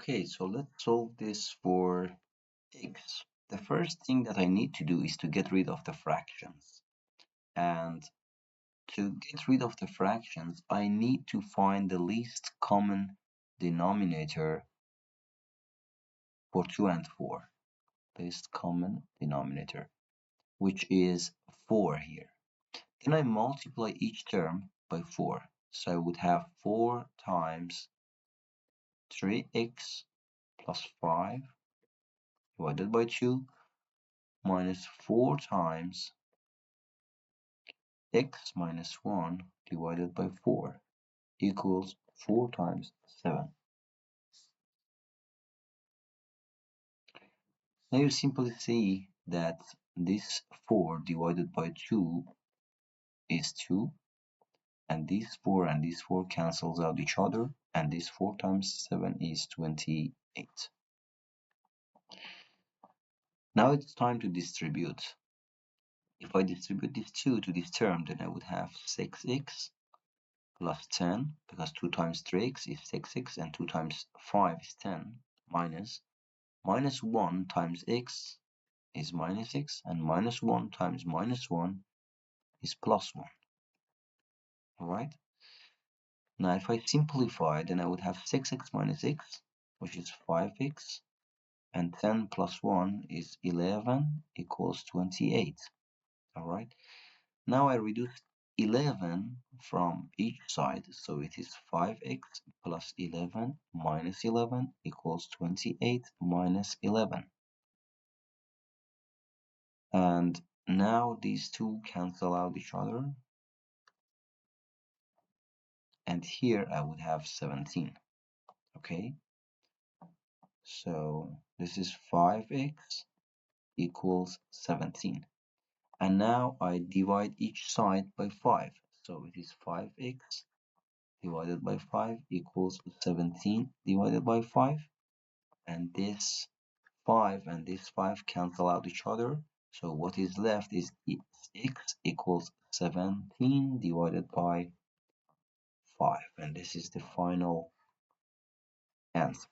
Okay, so let's solve this for x. The first thing that I need to do is to get rid of the fractions. And to get rid of the fractions, I need to find the least common denominator for 2 and 4. Least common denominator, which is 4 here. Then I multiply each term by 4. So I would have 4 times 3x plus 5 divided by 2 minus 4 times x minus 1 divided by 4 equals 4 times 7. Now you simply see that this 4 divided by 2 is 2, and this 4 and this 4 cancels out each other, and this 4 times 7 is 28. Now it's time to distribute. If I distribute this 2 to this term, then I would have 6x plus 10, because 2 times 3x is 6x, and 2 times 5 is 10, minus 1 times x is minus x, and minus 1 times minus 1 is plus 1. Alright? Now if I simplify, then I would have 6x minus x, which is 5x, and 10 plus 1 is 11 equals 28. Alright? Now I reduce 11 from each side, so it is 5x plus 11 minus 11 equals 28 minus 11. And now these two cancel out each other, and here I would have 17. Okay, so this is 5x equals 17, and now I divide each side by 5, so it is 5x divided by 5 equals 17 divided by 5, and this 5 and this 5 cancel out each other, so what is left is x equals 17 divided by 5, and this is the final answer.